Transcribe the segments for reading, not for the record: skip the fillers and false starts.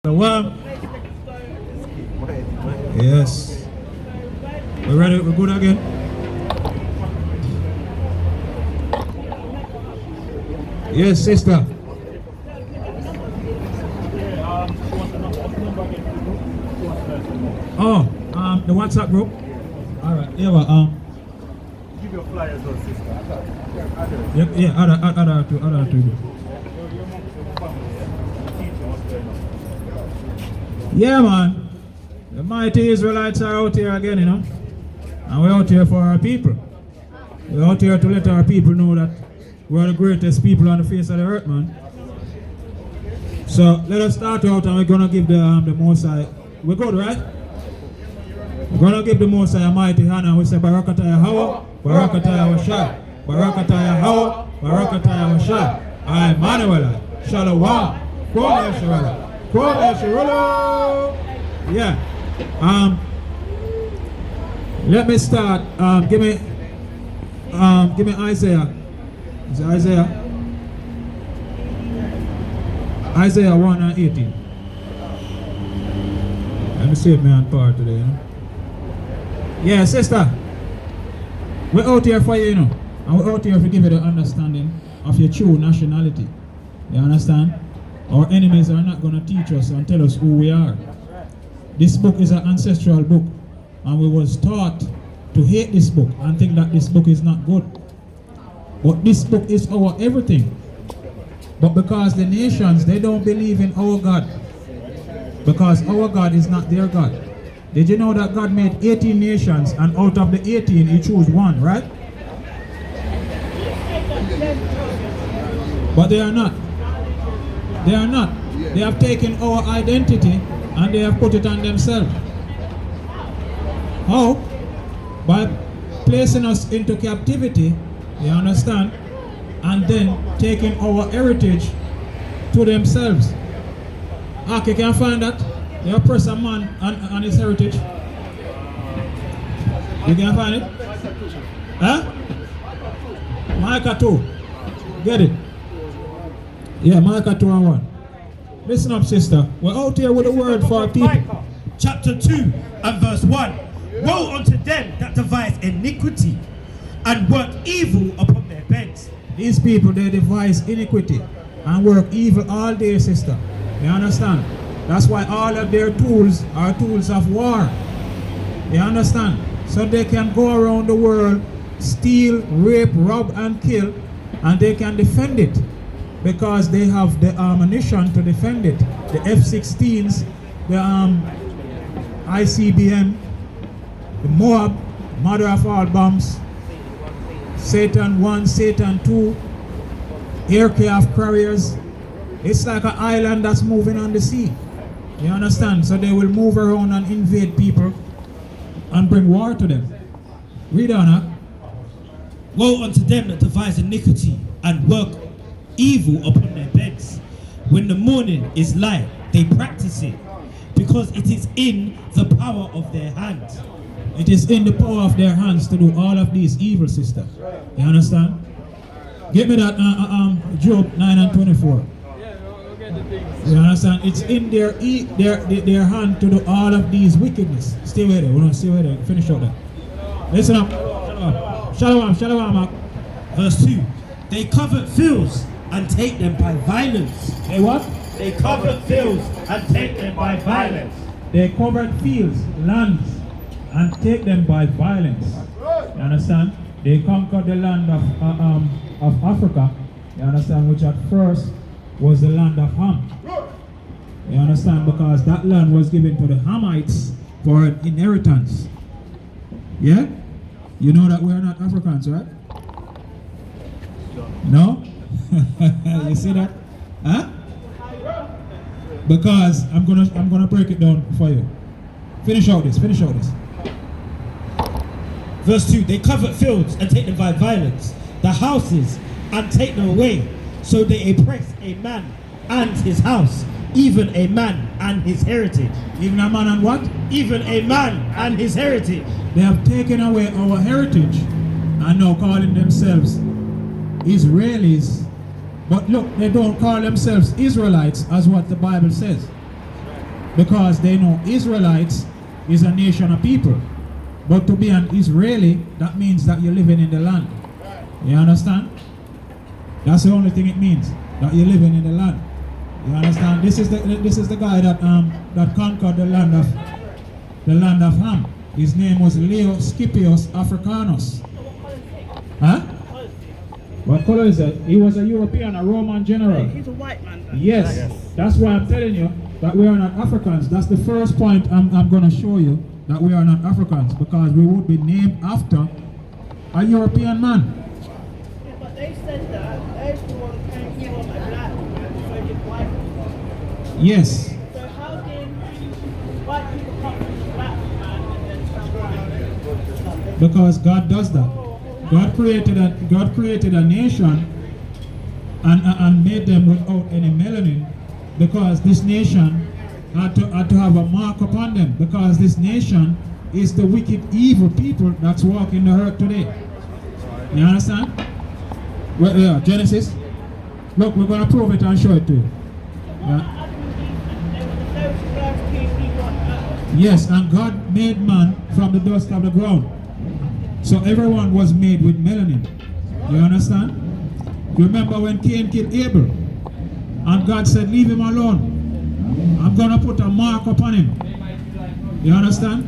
The one. Yes. We ready? We're good again? Yes, sister. Oh, the WhatsApp group. All right. Yeah, Give your flyers or sister. other two. Yeah, man. The mighty Israelites are out here again, and we're out here for our people. We're out here to let our people know that we're the greatest people on the face of the earth, man. So let us start out, and we're gonna give the Most High. We're good, right? We're gonna give the Most High a mighty hand, and we say Barakata Yahawah, Barakata Yahawashi, Barakata Yahawah, Barakata Yahawashi. I Manuela, Shalom, Kwame Yasharahla. Yasharahla. Yeah. Let me start. Give me Isaiah. Is it Isaiah? Isaiah 1 and 18. Let me save me on part today, Yeah, sister. We're out here for you, and we're out here to give you the understanding of your true nationality. You understand? Our enemies are not going to teach us and tell us who we are. This book is an ancestral book, and we was taught to hate this book and think that this book is not good. But this book is our everything. But because the nations, they don't believe in our God, because our God is not their God. Did you know that God made 18 nations, and out of the 18 he chose one, right? But they are not. They are not. They have taken our identity and they have put it on themselves. How? By placing us into captivity, you understand? And then taking our heritage to themselves. Okay, can you find that? They oppress a man and his heritage. You can find it? Huh? Micah 2. Get it? Yeah, Micah 2 and 1. Listen up, sister. We're out here with a word for our people. Micah, chapter 2 and verse 1. Woe unto them that devise iniquity and work evil upon their beds. These people, they devise iniquity and work evil all day, sister. You understand? That's why all of their tools are tools of war. You understand? So they can go around the world, steal, rape, rob, and kill, and they can defend it. Because they have the ammunition to defend it. The F-16s, the ICBM, the Moab, mother of all bombs, Satan 1, Satan 2, aircraft carriers. It's like an island that's moving on the sea. You understand? So they will move around and invade people and bring war to them. Read on, huh? Woe unto them that devise iniquity and work evil upon their beds. When the morning is light, they practice it, because it is in the power of their hands. It is in the power of their hands to do all of these evil, sister. You understand? Give me that Job 9 and 24. You understand? It's in their hand to do all of these wickedness. Stay with it. We're going to stay with it. Finish up that. Listen up. Shalom. Shalom. Verse 2. They covet fields and take them by violence. They what? They covet fields and take them by violence. They covered fields, lands, and take them by violence. You understand? They conquered the land of Africa. You understand? Which at first was the land of Ham. You understand? Because that land was given to the Hamites for an inheritance. Yeah? You know that we're not Africans, right? No? You see that? Huh? Because I'm gonna break it down for you. Finish out this. Verse 2. They covet fields and take them by violence, the houses, and take them away. So they oppress a man and his house, even a man and his heritage. Even a man and what? Even a man and his heritage. They have taken away our heritage and now calling themselves Israelis. But look, they don't call themselves Israelites as what the Bible says. because they know Israelites is a nation of people. But to be an Israeli, that means that you're living in the land. You understand? That's the only thing it means, that you're living in the land. You understand? This is the guy that that conquered the land of Ham. His name was Leo Scipius Africanus. Huh? What color is that? He was a European, a Roman general. He's a white man. Yes, that's why I'm telling you that we are not Africans. That's the first point I'm going to show you, that we are not Africans, because we would be named after a European man. Yeah, but they said that everyone came from a black man, so did white man. Yes, So how did white people come from a black man and then some white? because God does that. God created a nation and made them without any melanin, because this nation had to have a mark upon them, because this nation is the wicked, evil people that's walking the earth today. You understand? Well, yeah, Genesis. Look, we're going to prove it and show it to you. Yeah. Yes, and God made man from the dust of the ground. So everyone was made with melanin. You understand? You remember when Cain killed Abel? And God said, leave him alone. I'm going to put a mark upon him. You understand?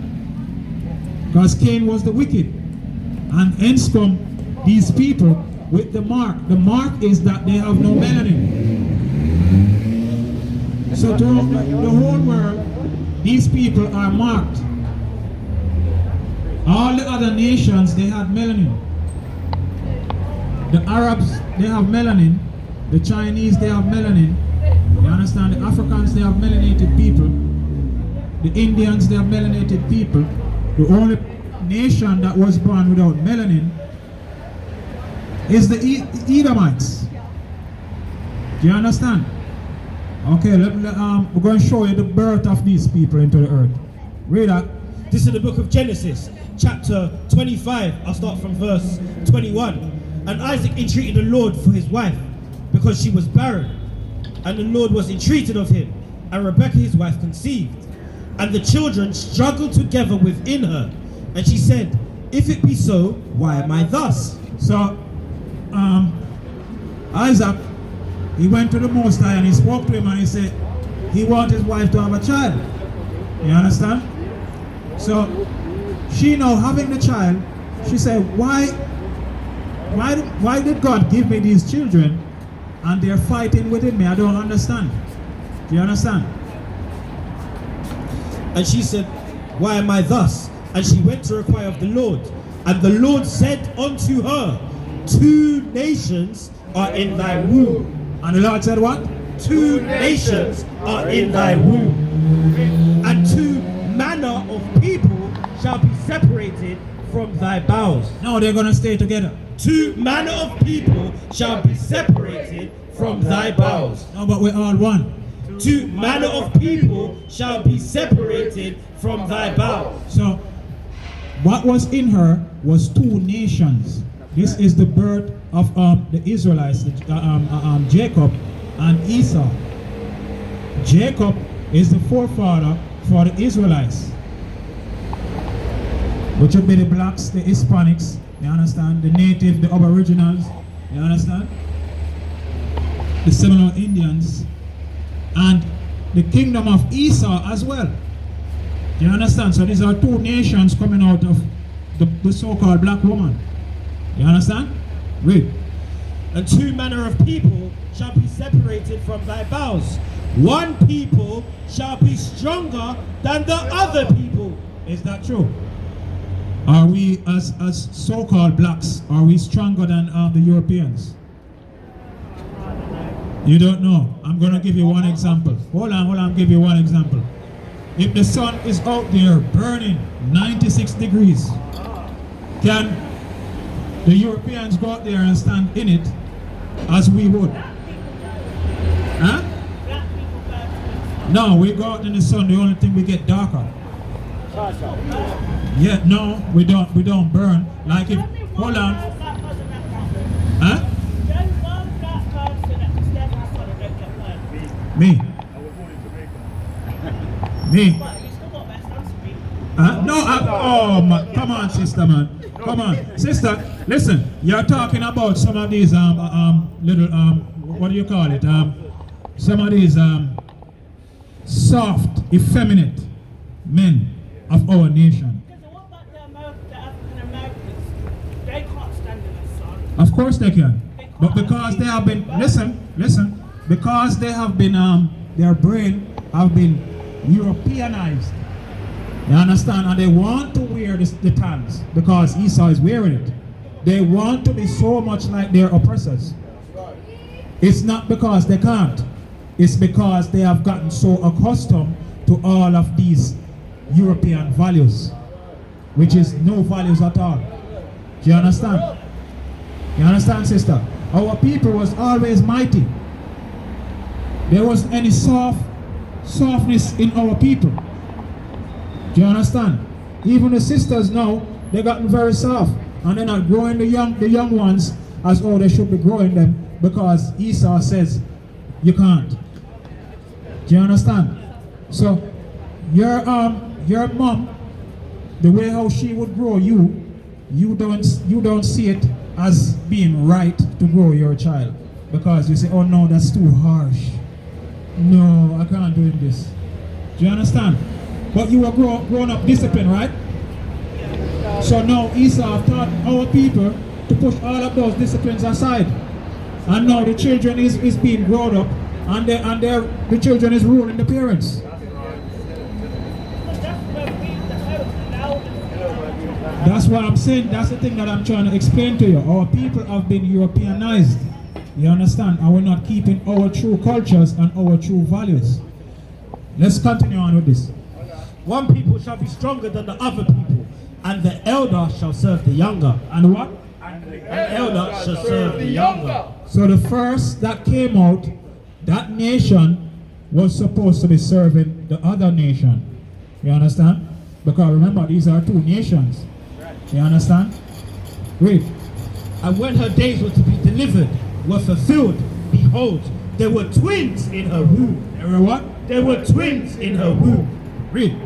Because Cain was the wicked. And hence come these people with the mark. The mark is that they have no melanin. So to the whole world, these people are marked. All the other nations, they had melanin. The Arabs, they have melanin. The Chinese, they have melanin. You understand? The Africans, they have melanated people. The Indians, they have melanated people. The only nation that was born without melanin is the Edomites. Do you understand? Okay, we're going to show you the birth of these people into the earth. Read that. This is the book of Genesis, chapter 25. I'll start from verse 21. And Isaac entreated the Lord for his wife, because she was barren. And the Lord was entreated of him. And Rebekah his wife conceived. And the children struggled together within her. And she said, if it be so, why am I thus? So, Isaac, he went to the Most High and he spoke to him and he said, he wanted his wife to have a child. You understand? So, she now having the child, she said, why did God give me these children and they're fighting within me? I don't understand. Do you understand? And she said, why am I thus? And she went to require of the Lord. And the Lord said unto her, 2 nations are in thy womb. And the Lord said what? 2 nations are in thy womb. And 2 manner of people shall be separated from thy bowels. No, they're going to stay together. 2 manner of people shall be separated from thy bowels. No, but we're all one. 2 manner of people shall be separated from thy bowels. So, what was in her was 2 nations. This is the birth of the Israelites, Jacob and Esau. Jacob is the forefather for the Israelites, which would be the blacks, the Hispanics, you understand, the native, the aboriginals, you understand, the Seminole Indians, and the kingdom of Esau as well. You understand? So these are 2 nations coming out of the so-called black woman. You understand? Read. And 2 manner of people shall be separated from thy bowels. 1 people shall be stronger than the other people. Is that true? Are we, as so-called blacks, are we stronger than the Europeans? You don't know. I'm going to give you one example. Hold on, I'll give you one example. If the sun is out there burning 96 degrees, can the Europeans go out there and stand in it as we would? Huh? No, we go out in the sun, the only thing we get darker. Yeah, no, we don't burn. Like if, hold on. Huh? Me. Me? But you still got best answer me. Oh, man. Come on, sister, man. Come on. Sister, listen. You're talking about some of these, little, what do you call it? Some of these, soft, effeminate men of our nation. Because what about the African Americans? They can't stand in the sun. Of course they can. But because they have been, listen, because they have been, their brain have been Europeanized. You understand? And they want to wear the tans because Esau is wearing it. They want to be so much like their oppressors. It's not because they can't. It's because they have gotten so accustomed to all of these European values, which is no values at all. Do you understand? You understand, sister? Our people was always mighty. There wasn't any softness in our people. Do you understand? Even the sisters now, they gotten very soft, and they're not growing the young ones as how they should be growing them, because Esau says you can't. Do you understand? So your mom, the way how she would grow you don't see it as being right to grow your child, because you say, oh no, that's too harsh. No, I can't do this. Do you understand? But you were grown up discipline, right? So now Esau taught our people to push all of those disciplines aside. And now the children is being grown up, and the children is ruling the parents. That's what I'm saying. That's the thing that I'm trying to explain to you. Our people have been Europeanized. You understand? And we're not keeping our true cultures and our true values. Let's continue on with this. One people shall be stronger than the other people, and the elder shall serve the younger. And what? An elder shall serve the younger. So the first that came out, that nation was supposed to be serving the other nation. You understand? Because remember, these are two nations. You understand? Read. And when her days were to be delivered, were fulfilled, behold, there were twins in her womb. There were what? There were twins in her womb. Read.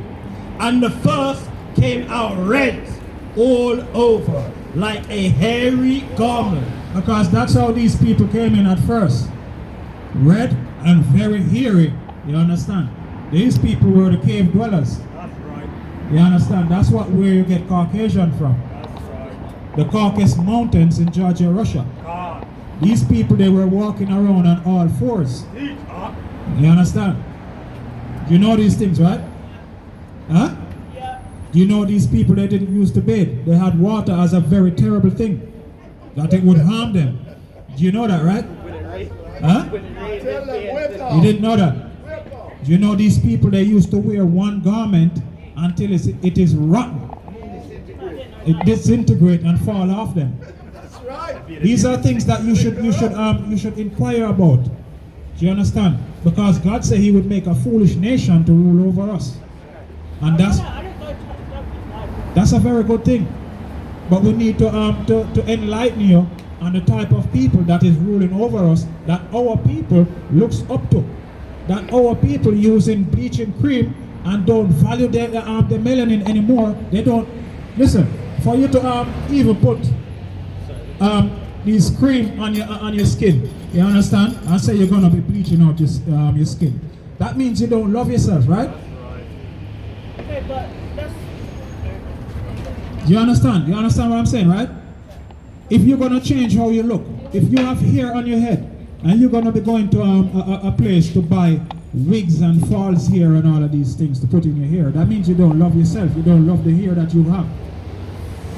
And the first came out red all over, like a hairy garment. Because that's how these people came in at first. Red and very hairy. You understand? These people were the cave dwellers. That's right. You understand? That's where you get Caucasian from. That's right. The Caucasus Mountains in Georgia, Russia. God. These people, they were walking around on all fours. You understand? You know these things, right? Huh? Yeah. You know these people, they didn't use to bathe. They had water as a very terrible thing, that it would harm them. Do you know that, right? Huh? You didn't know that? Do you know these people, they used to wear one garment until it is rotten. It disintegrates and fall off them. These are things that you should inquire about. Do you understand? Because God said He would make a foolish nation to rule over us. And that's a very good thing. But we need to enlighten you on the type of people that is ruling over us, that our people looks up to. That our people using bleaching cream and don't value the melanin anymore. They don't listen. For you to even put this cream on your skin, you understand? And say you're gonna be bleaching out your skin. That means you don't love yourself, right? Okay, but that's... You understand? You understand what I'm saying, right? If you're gonna change how you look, if you have hair on your head, and you're gonna be going to a place to buy wigs and false hair and all of these things to put in your hair, that means you don't love yourself. You don't love the hair that you have.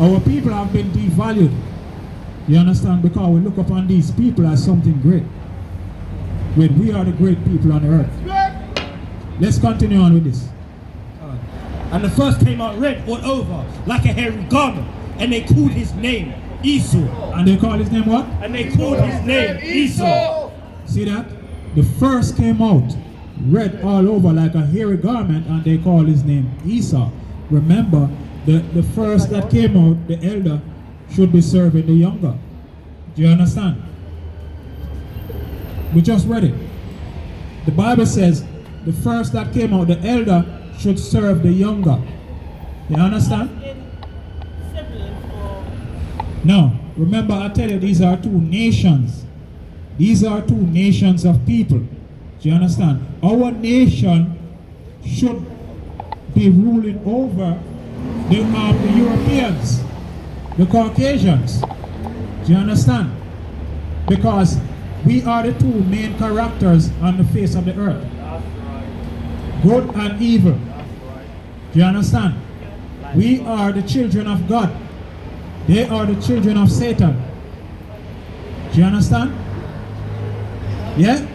Our people have been devalued. You understand? Because we look upon these people as something great, when we are the great people on the earth. Let's continue on with this. And the first came out red all over, like a hairy garment, and they called his name Esau. And they call his name what? And they called his name Esau. See that? The first came out red all over like a hairy garment, and they call his name Esau. Remember, the first that came out, the elder, should be serving the younger. Do you understand? We just read it. The Bible says the first that came out, the elder, should serve the younger. You understand? In siblings or No. Remember, I tell you, these are two nations. These are two nations of people. Do you understand? Our nation should be ruling over the Europeans, the Caucasians. Do you understand? Because we are the two main characters on the face of the earth. Good and evil. Do you understand? We are the children of God. They are the children of Satan. Do you understand? Yeah?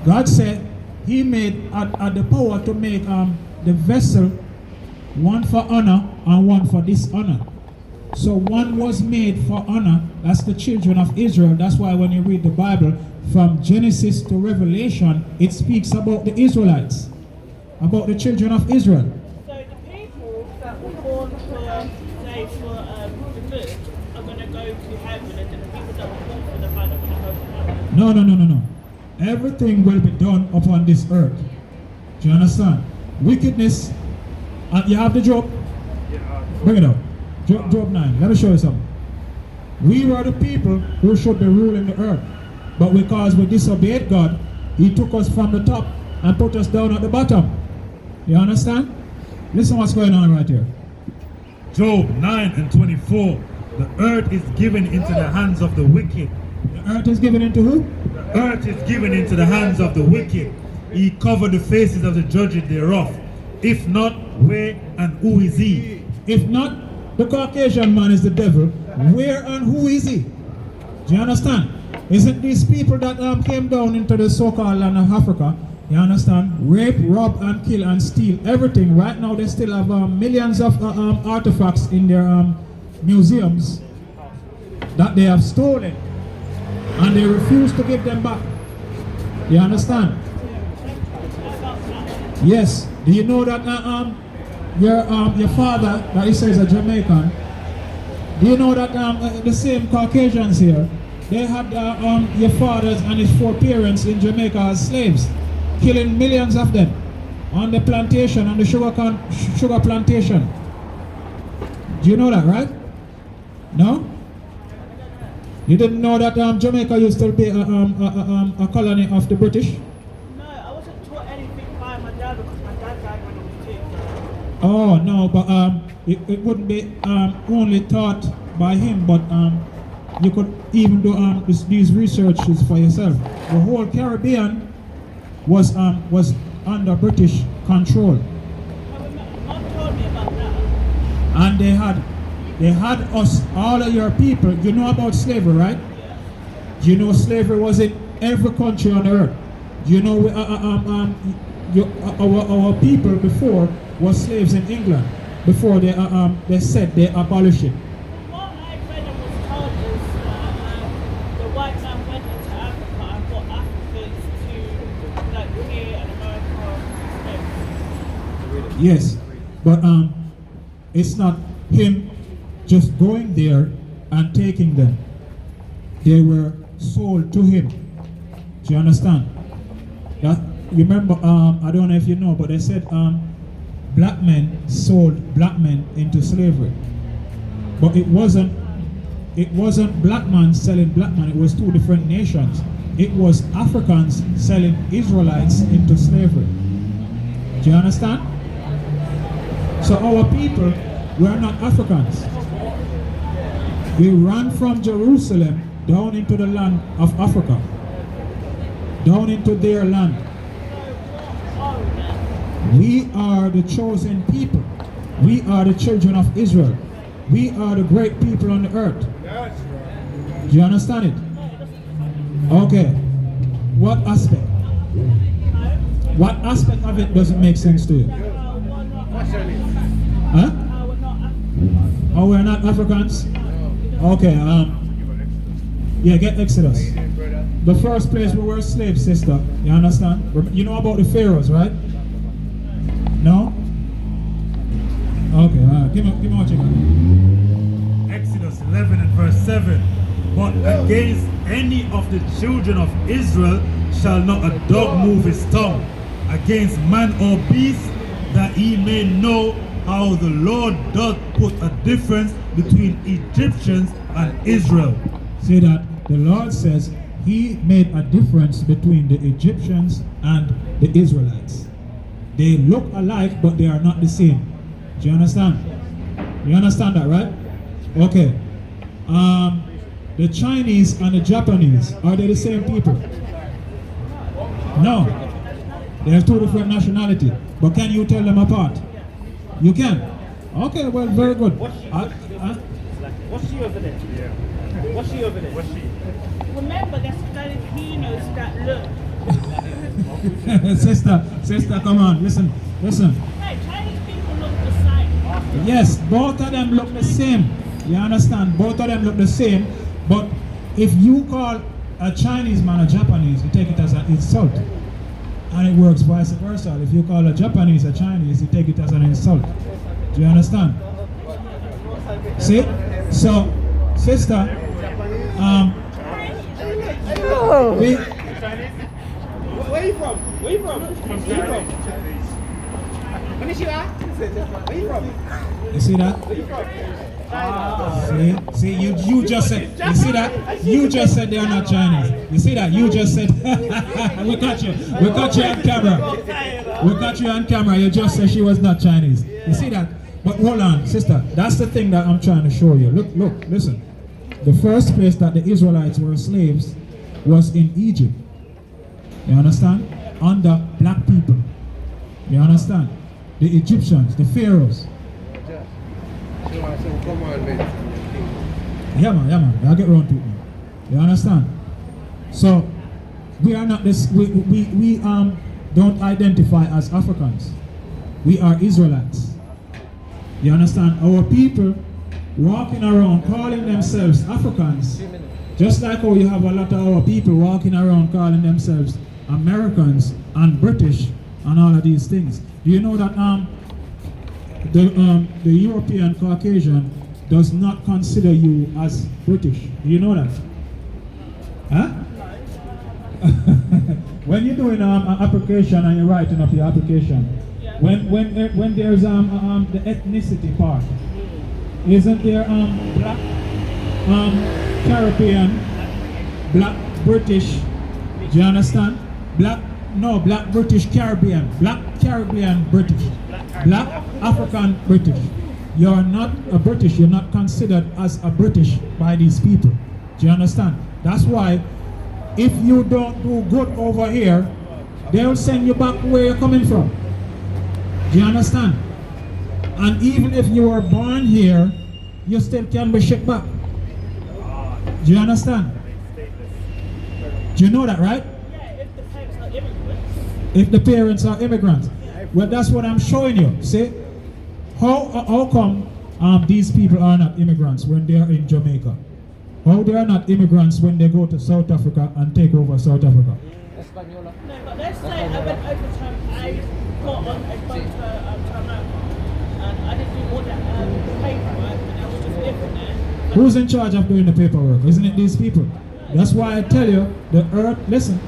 God said he made had the power to make the vessel one for honor and one for dishonor. So one was made for honor. That's the children of Israel. That's why when you read the Bible from Genesis to Revelation, it speaks about the Israelites, about the children of Israel. so the people that were born for say for the good are gonna go to heaven, and then the people that were born for the bad are gonna go to heaven. No. Everything will be done upon this earth. Do you understand? Wickedness. You have the Job? Bring it up. Job 9. Let me show you something. We were the people who should be ruling the earth. But because we disobeyed God, he took us from the top and put us down at the bottom. You understand? Listen what's going on right here. Job 9 and 24. The earth is given into the hands of the wicked. The earth is given into who? The earth is given into the hands of the wicked. He covered the faces of the judges thereof. If not, where and who is he? If not, the Caucasian man is the devil. Where and who is he? Do you understand? Isn't these people that came down into the so-called land of Africa, you understand, rape, rob, and kill and steal everything? Right now they still have millions of artifacts in their museums that they have stolen, and they refuse to give them back. You understand? Yes. Do you know that your father, that he says a Jamaican, do you know that the same Caucasians here, they had your fathers and his 4 parents in Jamaica as slaves, killing millions of them on the plantation, on the sugar plantation. Do you know that, right? No? You didn't know that Jamaica used to be a colony of the British? No, I wasn't taught anything by my dad because my dad died when I was 2. Oh no, but it wouldn't be only taught by him, but you could even do these researches for yourself. The whole Caribbean was under British control, Mom told me about that. and they had us, all of your people. You know about slavery, right? You know slavery was in every country on earth. You know our people before was slaves in England before they said they abolished it. What I read and was told is the white man went into Africa and got Africans to like here in America. Yes, but it's not him just going there and taking them. They were sold to him. Do you understand? That you remember? I don't know if you know, but they said black men sold black men into slavery. But it wasn't black man selling black man. It was 2 different nations. It was Africans selling Israelites into slavery. Do you understand? So our people were not Africans. We ran from Jerusalem down into the land of Africa, down into their land. We are the chosen people. We are the children of Israel. We are the great people on the earth. Do you understand it? Okay. What aspect? What aspect of it doesn't make sense to you? Huh? Oh, we're not Africans? Okay, yeah, get Exodus. The first place we were slaves, sister. You understand? You know about the pharaohs, right? No? Okay, give me what you got. Exodus 11 and verse 7. But against any of the children of Israel shall not a dog move his tongue. Against man or beast that ye may know how the Lord doth put a difference between Egyptians and Israel. See that the Lord says he made a difference between the Egyptians and the Israelites. They look alike, but they are not the same. Do you understand? You understand that, right? Okay. The Chinese and the Japanese, are they the same people? No. They have two different nationalities. But can you tell them apart? You can. Okay, well, very good. What's she over there? Yeah. What's she over there? What's she? Remember, there's Filipinos that look. Sister, come on, listen. Hey, Chinese people look the same. Yes, both of them look the same. You understand? Both of them look the same. But if you call a Chinese man a Japanese, you take it as an insult. And it works vice versa. If you call a Japanese a Chinese, you take it as an insult. Do you understand? See? So, sister, we, Where are you from? Where are you from? Konnichiwa. Where are you from? you see that? Where are you from? See, you just said, you see that? You just said they are not Chinese. You see that? You just said, we got you on camera. We got you on camera. You just said she was not Chinese. You see that? But hold on, sister. That's the thing that I'm trying to show you. Look, listen. The first place that the Israelites were slaves was in Egypt. You understand? Under black people. You understand? The Egyptians, the pharaohs. Yeah man, I'll get around to it now. You understand? So we are not this, we don't identify as Africans. We are Israelites. You understand? Our people walking around calling themselves Africans, just like how you have a lot of our people walking around calling themselves Americans and British and all of these things. Do you know that the European Caucasian does not consider you as British? Do you know that? Huh? When you're doing an application and you're writing up your application, when there's the ethnicity part, isn't there black Caribbean, black British? Do you understand? Black British Caribbean, black Caribbean British, black African British. You're not a British, you're not considered as a British by these people. Do you understand? That's why if you don't do good over here, they'll send you back where you're coming from. Do you understand? And even if you were born here, you still can be shipped back. Do you understand? Do you know that, right? If the parents are immigrants. Well, that's what I'm showing you. See? How come these people are not immigrants when they are in Jamaica? How they are not immigrants when they go to South Africa and take over South Africa? No, but let's say I went over to, I got on a boat to America, and I didn't do all that paperwork, and I was just living there. Who's in charge of doing the paperwork? Isn't it these people? That's why I tell you, the earth, listen,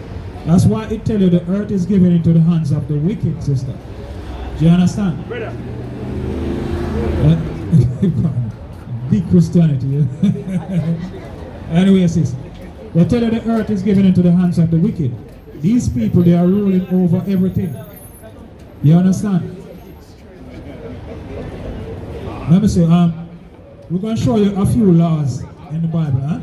that's why I tell you the earth is given into the hands of the wicked, sister. Do you understand? Brother. Big Christianity. Anyway, sis, they tell you the earth is given into the hands of the wicked. These people, they are ruling over everything. You understand? Let me see. We're going to show you a few laws in the Bible, huh?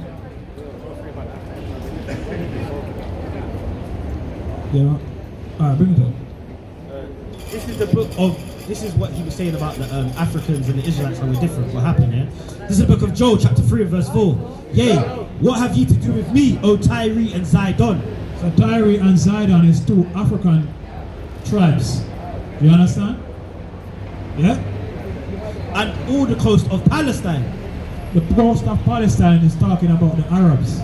Yeah. Alright, bring it up. This is the book of, this is what he was saying about the Africans and the Israelites, how we're different, what happened here. This is the book of Joel, chapter 3, verse 4. Yea, what have ye to do with me, O Tyre and Zidon? So Tyre and Zidon is two African tribes. Do you understand? Yeah? And all the coast of Palestine. The coast of Palestine is talking about the Arabs,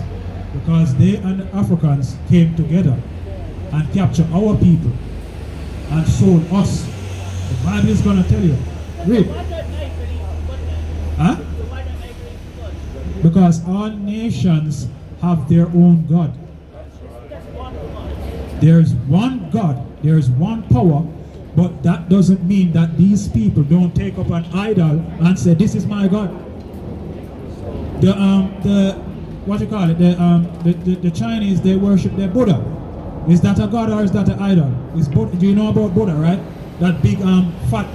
because they and the Africans came together and captured our people and sold us. The Bible is going to tell you. Read. Why don't they believe God then? Huh? So why don't they believe God? Because all nations have their own God. That's one God. There's one God. There's one power. But that doesn't mean that these people don't take up an idol and say, this is my God. The what you call it? The Chinese, they worship their Buddha. Is that a God or is that an idol? Do you know about Buddha, right? That big fat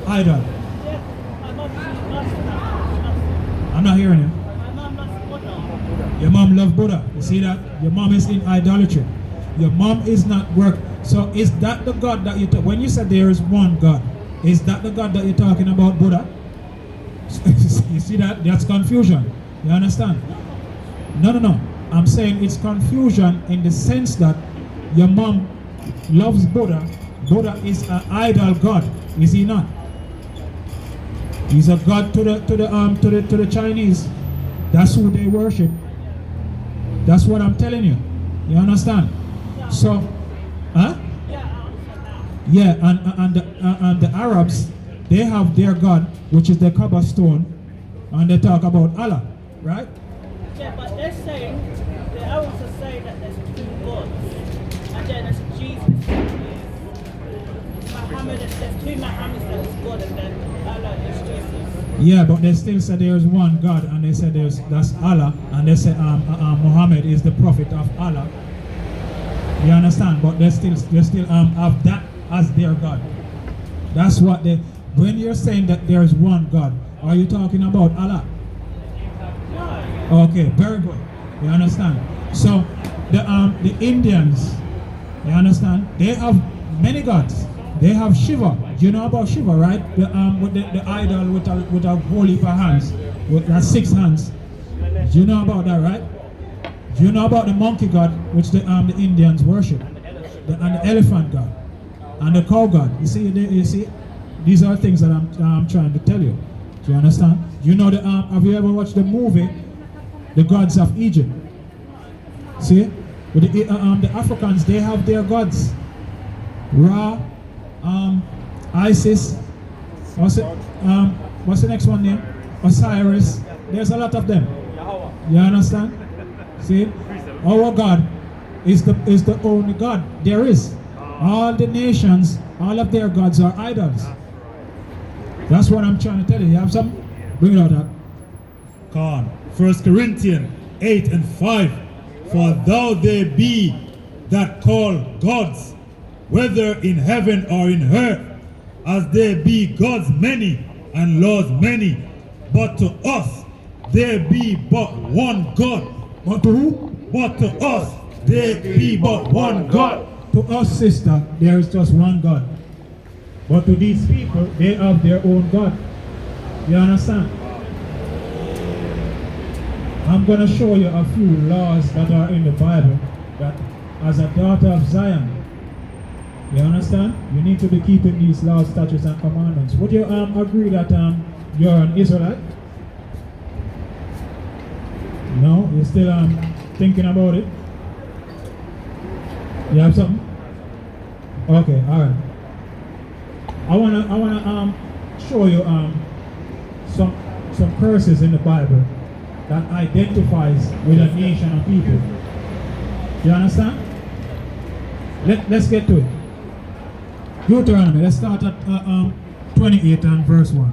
idol. Yeah, my mum loves that. I'm not hearing you. My mum loves Buddha. Your mom loves Buddha. You see that? Your mom is in idolatry. Your mom is not work. So is that the God that you when you said there is one God, is that the God that you're talking about, Buddha? You see that? That's confusion. You understand? No. I'm saying it's confusion in the sense that your mom loves Buddha. Buddha is an idol God, is he not? He's a God to the Chinese. That's who they worship. That's what I'm telling you. You understand? So, huh? Yeah, and the Arabs, they have their God, which is the Kaaba stone, and they talk about Allah, right? Yeah, but they're saying, the Arabs are saying that there's two gods, and then there's Jesus, Muhammad, there's two Muhammads that is God, and then Allah is Jesus. Yeah, but they still say there's one God, and they say that's Allah, and they say Muhammad is the prophet of Allah. You understand? But they still have that as their God. That's what they. When you're saying that there is one God, are you talking about Allah? No. Okay, very good. You understand? So the Indians, you understand? They have many gods. They have Shiva. Do you know about Shiva, right? With the idol with a whole heap of hands, with 6 hands. Do you know about that, right? Do you know about the monkey god, which the Indians worship, and the elephant god, and the cow god? You see, these are things that I'm trying to tell you. Do you understand? You know have you ever watched the movie, The Gods of Egypt? See, with the Africans, they have their gods, Ra, Isis. What's the next one name? Osiris. There's a lot of them. Yahawah. You understand? See, our God is the only God there is. All the nations, all of their gods are idols. That's what I'm trying to tell you. You have something? Bring it out, Doc. Con. 1 Corinthians 8 and 5. For though there be that call gods, whether in heaven or in earth, as there be gods many and lords many, but to us there be but one God. But to who? But to us there be but one God. To us, sister, there is just one God. But to these people, they have their own God. You understand? I'm going to show you a few laws that are in the Bible that as a daughter of Zion, you understand? You need to be keeping these laws, statutes, and commandments. Would you agree that you're an Israelite? No? You're still thinking about it? You have something? Okay, alright. I wanna show you some curses in the Bible that identifies with a nation of people. You understand? Let's get to it. Deuteronomy, let's start at 28 and verse 1.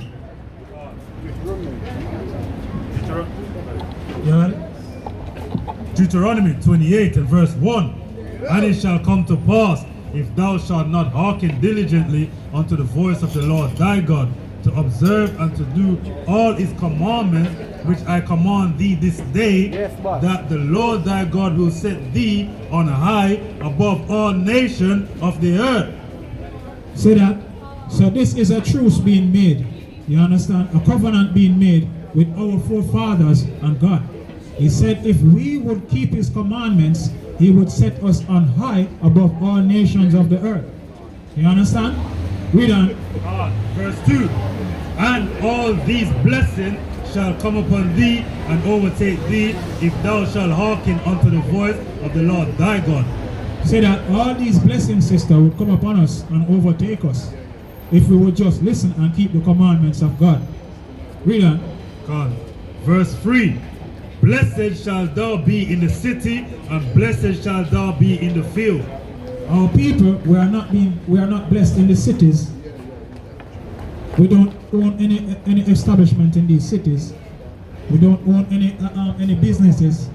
You ready? Deuteronomy 28 and verse 1. And it shall come to pass, if thou shalt not hearken diligently unto the voice of the Lord thy God, to observe and to do all his commandments, which I command thee this day, that the Lord thy God will set thee on high above all nations of the earth. See that? So this is a truce being made. You understand? A covenant being made with our forefathers and God. He said if we would keep his commandments, he would set us on high above all nations of the earth. You understand? Read on. Verse 2. And all these blessings shall come upon thee and overtake thee, if thou shalt hearken unto the voice of the Lord thy God. Say that all these blessings, sister, would come upon us and overtake us if we would just listen and keep the commandments of God. Read on. God. Verse 3. Blessed shalt thou be in the city, and blessed shalt thou be in the field. Our people, we are not blessed in the cities. We don't own any establishment in these cities. We don't own any businesses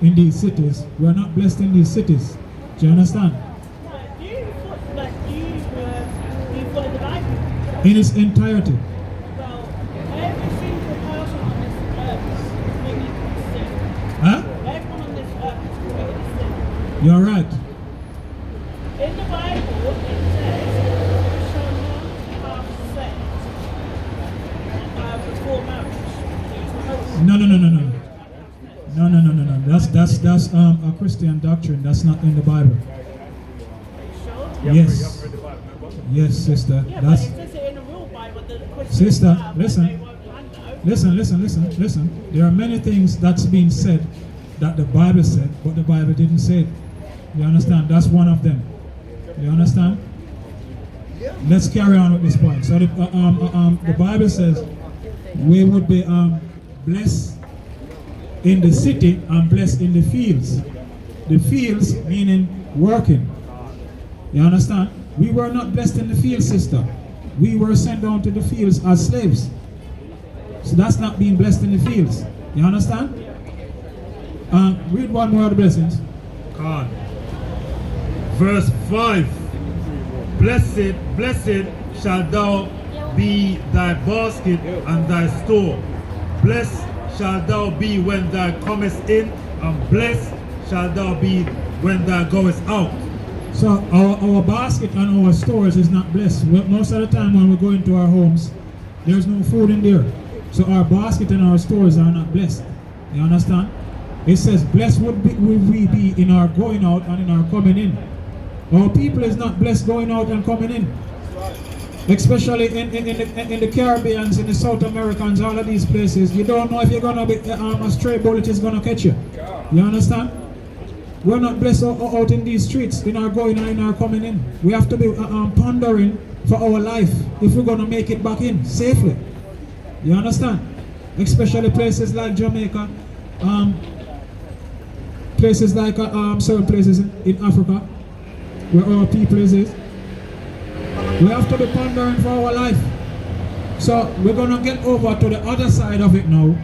in these cities. We are not blessed in these cities. Do you understand? Do you follow the Bible? In its entirety. Well, every single person on this earth is committed sin. Huh? Everyone on this earth is committed sin. You're right. In the Bible, it says, "You shall not have sex before marriage." No. That's a Christian doctrine. That's not in the Bible. Sure? Yes. Yes, sister. Yeah, That's but it says it in the real Bible. The Christians Sister, have, and listen. they won't handle. listen. There are many things that's been said that the Bible said, but the Bible didn't say it. You understand? That's one of them. You understand? Let's carry on with this point. So the Bible says we would be blessed in the city and blessed in the fields. The fields meaning working. You understand? We were not blessed in the fields, sister. We were sent down to the fields as slaves. So that's not being blessed in the fields. You understand? Read one more of the blessings. God. Verse 5. Blessed shall thou be thy basket and thy store. Blessed shall thou be when thou comest in, and blessed shall thou be when thou goest out. So our basket and our stores is not blessed. Most of the time when we go into our homes, there's no food in there. So our basket and our stores are not blessed. You understand? It says, blessed would we be in our going out and in our coming in. Our people is not blessed going out and coming in. Especially in the Caribbeans, in the South Americans, all of these places. You don't know if you're going to be a stray bullet is going to catch you. You understand? We're not blessed out in these streets, in our going and in our coming in. We have to be pondering for our life if we're going to make it back in safely. You understand? Especially places like Jamaica, places like certain places in Africa, where our people is. We have to be pondering for our life. So we're going to get over to the other side of it now,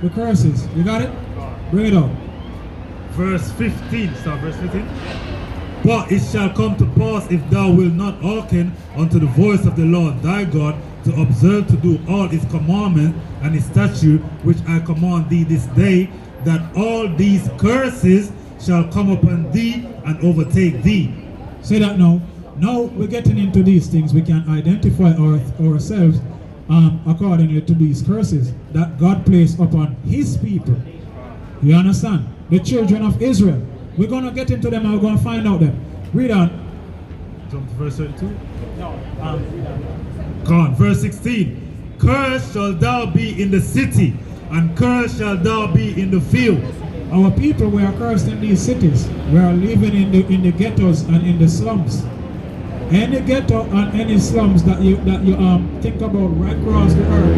the curses. You got it? Bring it up. Verse 15. Start verse 15. But it shall come to pass, if thou wilt not hearken unto the voice of the Lord thy God, to observe to do all his commandments and his statutes, which I command thee this day, that all these curses shall come upon thee and overtake thee. Say that now. Now we're getting into these things. We can identify ourselves accordingly to these curses that God placed upon his people. You understand? The children of Israel. We're going to get into them and we're going to find out them. Read on. Jump to verse 32. Gone. Verse 16. Cursed shalt thou be in the city, and cursed shalt thou be in the field. Our people were cursed in these cities. We are living in the ghettos and in the slums. Any ghetto and any slums that you think about right across the earth,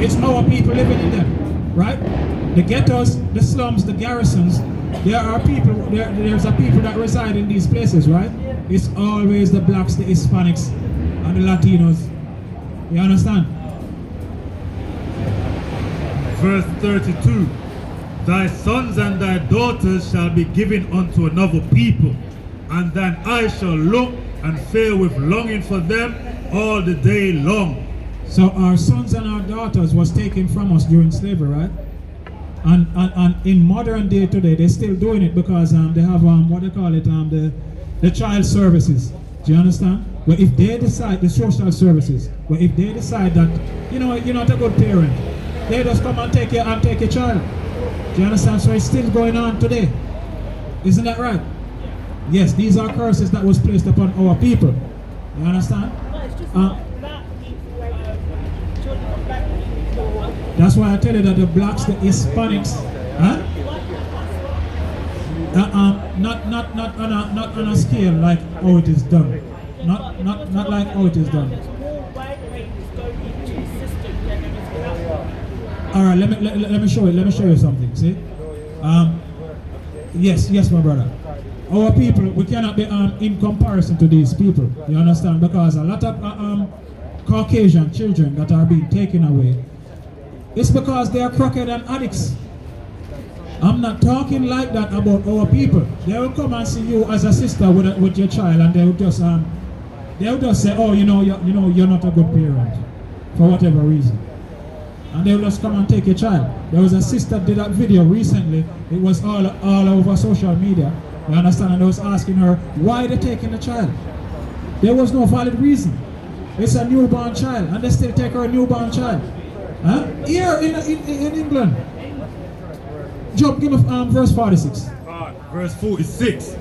it's our people living in them, right? The ghettos, the slums, the garrisons. There are people. There's a people that reside in these places, right? It's always the blacks, the Hispanics, and the Latinos. You understand? Verse 32. Thy sons and thy daughters shall be given unto another people, and thine eyes shall look and fear with longing for them all the day long. So our sons and our daughters was taken from us during slavery, right? And in modern day today, they're still doing it because they have what they call it, the child services. Do you understand? Well, if they decide, the social services, well, if they decide that, you're not a good parent, they just come and take your child. Do you understand? So it's still going on today. Isn't that right? Yes, these are curses that was placed upon our people. You understand? No, it's just not black people, children of black people. That's why I tell you that the blacks, the Hispanics, not on a scale like how it is done. Not like how it is done. There's more white race going into the system than there is black. All right, let me show you. Let me show you something. See, yes, my brother. Our people, we cannot be in comparison to these people. You understand? Because a lot of Caucasian children that are being taken away, it's because they are crooked and addicts. I'm not talking like that about our people. They will come and see you as a sister with your child, and they will just say, oh, you're not a good parent for whatever reason. And they will just come and take your child. There was a sister did that video recently. It was all over social media. You understand? And I was asking her, why they taking the child? There was no valid reason. It's a newborn child, and they still take her newborn child. Huh? Here in England. Job, give me verse 46. Verse 46.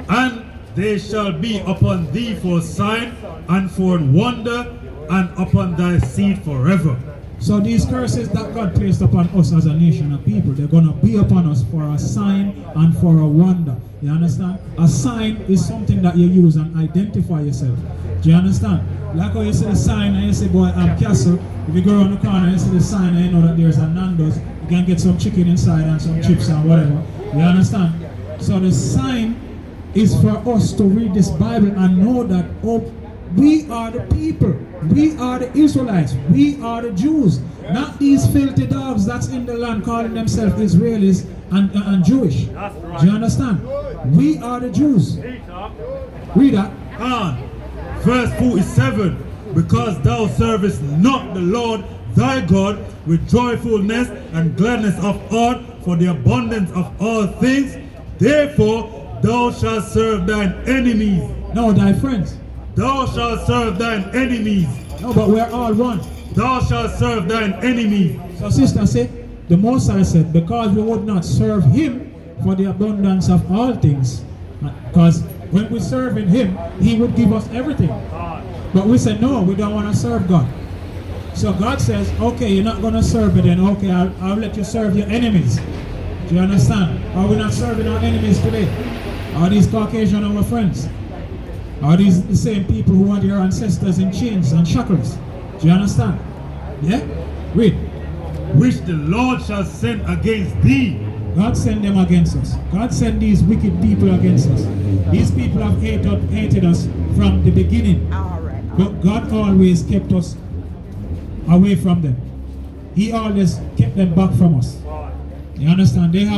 And they shall be upon thee for a sign and for a wonder, and upon thy seed forever. So these curses that God placed upon us as a nation of people, they're going to be upon us for a sign and for a wonder. You understand? A sign is something that you use and identify yourself. Do you understand? Like how you see the sign and you say, boy, I'm Castle. If you go around the corner and you see the sign and you know that there's a Nando's, you can get some chicken inside and some chips and whatever. You understand? So the sign is for us to read this Bible and know that, oh, we are the people. We are the Israelites. We are the Jews. Not these filthy dogs that's in the land calling themselves Israelis and Jewish. Do you understand? We are the Jews. Read that. Verse 47. Because thou servest not the Lord thy God with joyfulness and gladness of heart for the abundance of all things, therefore thou shalt serve thine enemies. No, thy friends. Thou shalt serve thine enemies. No, but we're all one. Thou shalt serve thine enemies. So sister said, the Most High said, because we would not serve him for the abundance of all things. Because when we serve in him, he would give us everything. But we said, no, we don't want to serve God. So God says, okay, you're not going to serve me then. Okay, I'll let you serve your enemies. Do you understand? Are we not serving our enemies today? Are these Caucasian our friends? Are these the same people who had your ancestors in chains and shackles? Do you understand? Yeah? Read. Which the Lord shall send against thee. God sent them against us. God sent these wicked people against us. These people have hated us from the beginning. But God always kept us away from them. He always kept them back from us. You understand? They have